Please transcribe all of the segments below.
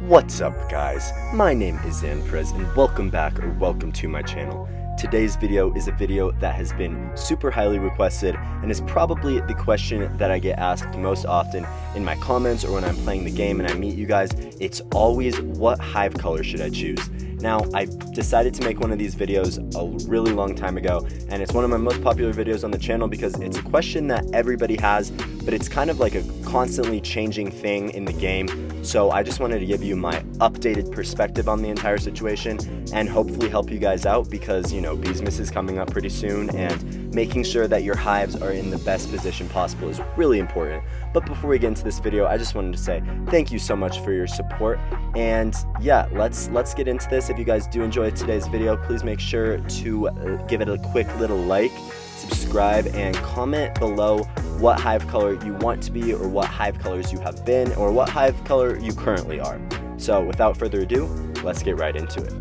What's up guys, my name is Zanprez and welcome back or welcome to my channel. Today's video is a video that has been super highly requested and is probably the question that I get asked most often in my comments or when I'm playing the game and I meet you guys. It's always, what hive color should I choose? Now, I decided to make one of these videos a really long time ago, and it's one of my most popular videos on the channel because it's a question that everybody has, but it's kind of like a constantly changing thing in the game. So I just wanted to give you my updated perspective on the entire situation and hopefully help you guys out because, you know, Beachz is coming up pretty soon and making sure that your hives are in the best position possible is really important. But before we get into this video, I just wanted to say thank you so much for your support. And yeah, let's get into this. If you guys do enjoy today's video, please make sure to give it a quick little like, subscribe, and comment below what hive color you want to be or what hive colors you have been or what hive color you currently are. So without further ado, let's get right into it.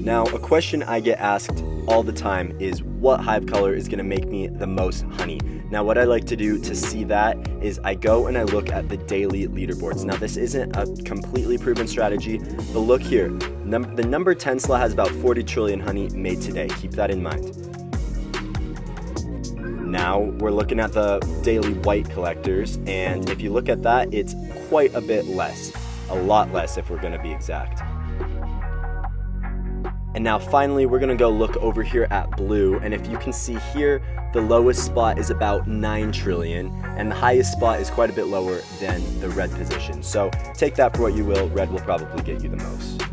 Now, a question I get asked all the time is what hive color is going to make me the most honey. Now, what I like to do to see that is I go and I look at the daily leaderboards. Now, this isn't a completely proven strategy, but look here. The number 10 slot has about 40 trillion honey made today. Keep that in mind. Now, we're looking at the daily white collectors, and if you look at that, it's quite a bit less. A lot less if we're going to be exact. And now finally, we're going to go look over here at blue, and if you can see here, the lowest spot is about 9 trillion, and the highest spot is quite a bit lower than the red position. So take that for what you will, red will probably get you the most.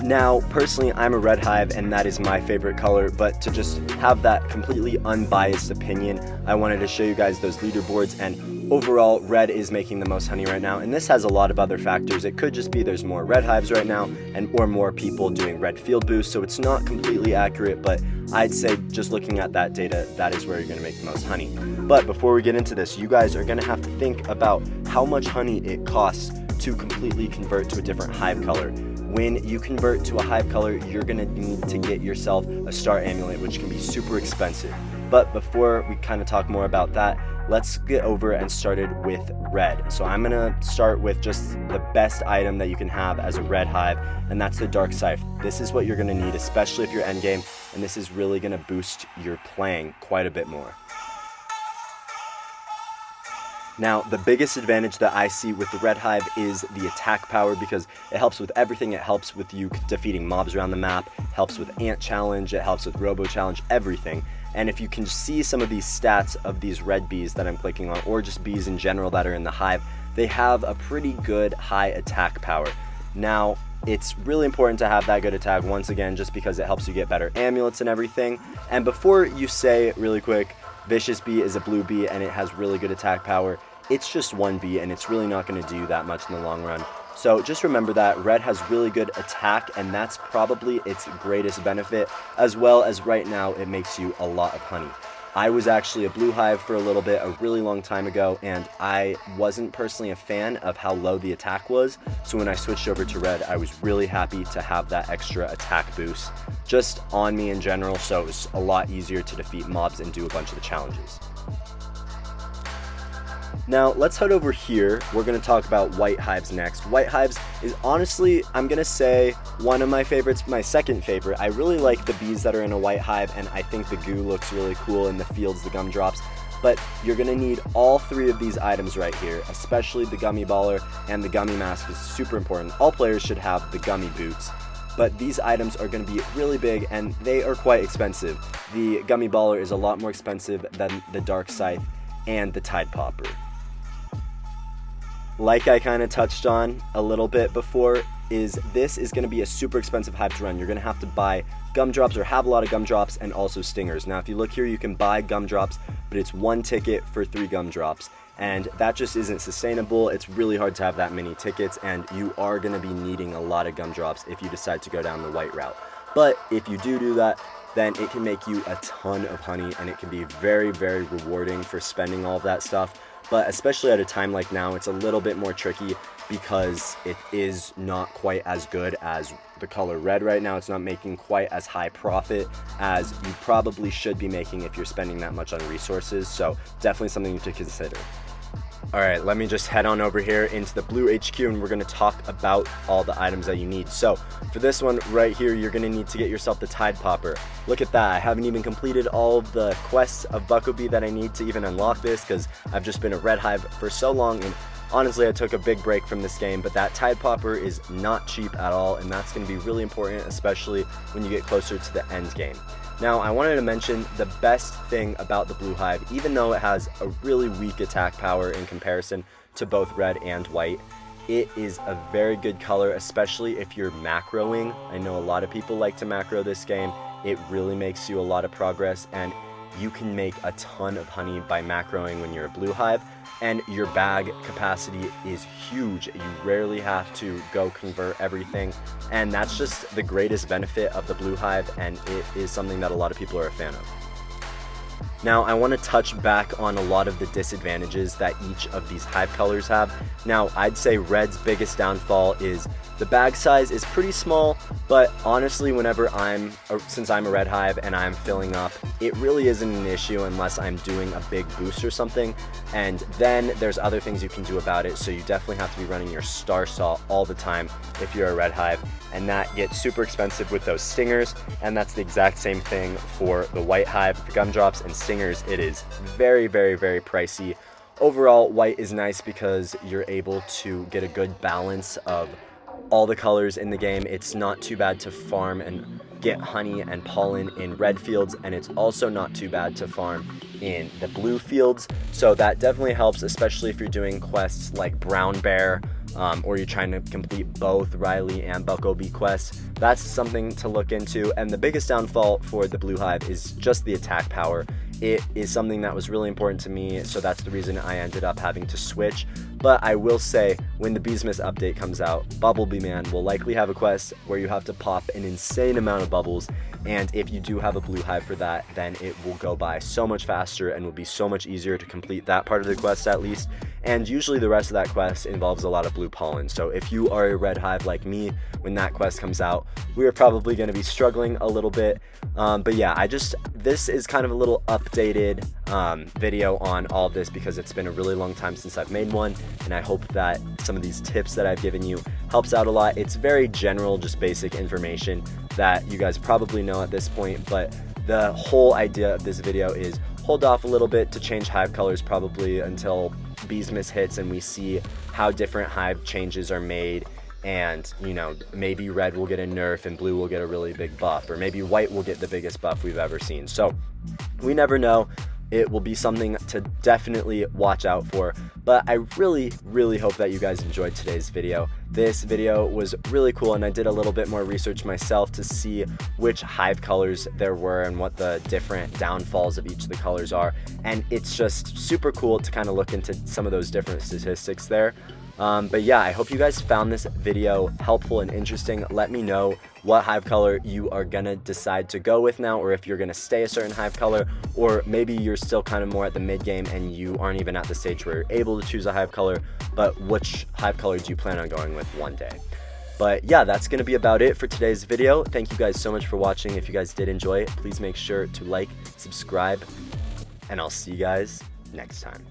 Now, personally, I'm a red hive, and that is my favorite color, but to just have that completely unbiased opinion, I wanted to show you guys those leaderboards, and overall, red is making the most honey right now, and this has a lot of other factors. It could just be there's more red hives right now, or more people doing red field boosts, so it's not completely accurate, but I'd say just looking at that data, that is where you're going to make the most honey. But before we get into this, you guys are going to have to think about how much honey it costs to completely convert to a different hive color. When you convert to a hive color, you're going to need to get yourself a star amulet, which can be super expensive. But before we kind of talk more about that, let's get over and started with red. So I'm going to start with just the best item that you can have as a red hive, and that's the dark scythe. This is what you're going to need, especially if you're endgame, and this is really going to boost your playing quite a bit more. Now, the biggest advantage that I see with the red hive is the attack power because it helps with everything. It helps with you defeating mobs around the map, helps with ant challenge, it helps with robo challenge, everything. And if you can see some of these stats of these red bees that I'm clicking on, or just bees in general that are in the hive, they have a pretty good high attack power. Now, it's really important to have that good attack once again, just because it helps you get better amulets and everything. And before you say really quick, Vicious Bee is a blue bee and it has really good attack power, it's just one bee and it's really not going to do that much in the long run. So just remember that red has really good attack, and that's probably its greatest benefit, as well as right now it makes you a lot of honey. I was actually a blue hive for a little bit, a really long time ago, and I wasn't personally a fan of how low the attack was, so when I switched over to red, I was really happy to have that extra attack boost just on me in general, so it was a lot easier to defeat mobs and do a bunch of the challenges. Now, let's head over here. We're going to talk about white hives next. White hives is honestly, I'm going to say, one of my favorites, my second favorite. I really like the bees that are in a white hive, and I think the goo looks really cool in the fields, the gumdrops. But you're going to need all three of these items right here, especially the gummy baller and the gummy mask is super important. All players should have the gummy boots. But these items are going to be really big, and they are quite expensive. The gummy baller is a lot more expensive than the dark scythe and the tide popper. Like I kind of touched on a little bit before, this is going to be a super expensive hive to run. You're going to have to buy gumdrops or have a lot of gumdrops and also stingers. Now, if you look here, you can buy gumdrops, but it's one ticket for 3 gumdrops. And that just isn't sustainable. It's really hard to have that many tickets, and you are going to be needing a lot of gumdrops if you decide to go down the white route. But if you do that, then it can make you a ton of honey, and it can be very, very rewarding for spending all of that stuff. But especially at a time like now, it's a little bit more tricky because it is not quite as good as the color red right now. It's not making quite as high profit as you probably should be making if you're spending that much on resources. So definitely something to consider. Alright, let me just head on over here into the Blue HQ and we're going to talk about all the items that you need. So, for this one right here, you're going to need to get yourself the Tide Popper. Look at that, I haven't even completed all of the quests of Buckobee that I need to even unlock this because I've just been a Red Hive for so long, and honestly I took a big break from this game, but that Tide Popper is not cheap at all, and that's going to be really important, especially when you get closer to the end game. Now, I wanted to mention the best thing about the Blue Hive, even though it has a really weak attack power in comparison to both red and white, it is a very good color, especially if you're macroing. I know a lot of people like to macro this game. It really makes you a lot of progress, and you can make a ton of honey by macroing when you're a Blue Hive, and your bag capacity is huge. You rarely have to go convert everything, and that's just the greatest benefit of the Blue Hive, and it is something that a lot of people are a fan of. Now, I want to touch back on a lot of the disadvantages that each of these hive colors have. Now, I'd say red's biggest downfall is the bag size is pretty small, but honestly, since I'm a red hive and I'm filling up, it really isn't an issue unless I'm doing a big boost or something, and then there's other things you can do about it, so you definitely have to be running your Star Saw all the time if you're a red hive, and that gets super expensive with those stingers, and that's the exact same thing for the white hive. For gumdrops and stingers, it is very, very, very pricey. Overall, white is nice because you're able to get a good balance of all the colors in the game. It's not too bad to farm and get honey and pollen in red fields, and it's also not too bad to farm in the blue fields, so that definitely helps, especially if you're doing quests like Brown Bear, or you're trying to complete both Riley and Buckobee quests. That's something to look into. And the biggest downfall for the Blue Hive is just the attack power. It is something that was really important to me, so that's the reason I ended up having to switch. But I will say, when the Beachz update comes out, Bubblebee Man will likely have a quest where you have to pop an insane amount of bubbles, and if you do have a Blue Hive for that, then it will go by so much faster and will be so much easier to complete that part of the quest at least. And usually the rest of that quest involves a lot of blue pollen, so if you are a red hive like me, when that quest comes out, we are probably going to be struggling a little bit. But yeah, this is kind of a little updated video on all this because it's been a really long time since I've made one, and I hope that some of these tips that I've given you helps out a lot. It's very general, just basic information that you guys probably know at this point, but the whole idea of this video is hold off a little bit to change hive colors probably until Beachz hits and we see how different hive changes are made, and maybe red will get a nerf and blue will get a really big buff, or maybe white will get the biggest buff we've ever seen. So we never know. It will be something to definitely watch out for, but I really, really hope that you guys enjoyed today's video. This video was really cool, and I did a little bit more research myself to see which hive colors there were and what the different downfalls of each of the colors are, and it's just super cool to kind of look into some of those different statistics there. But yeah, I hope you guys found this video helpful and interesting. Let me know what hive color you are gonna decide to go with now, or if you're gonna stay a certain hive color, or maybe you're still kind of more at the mid game and you aren't even at the stage where you're able to choose a hive color, but which hive color do you plan on going with one day? But yeah, that's gonna be about it for today's video. Thank you guys so much for watching. If you guys did enjoy it, please make sure to like, subscribe, and I'll see you guys next time.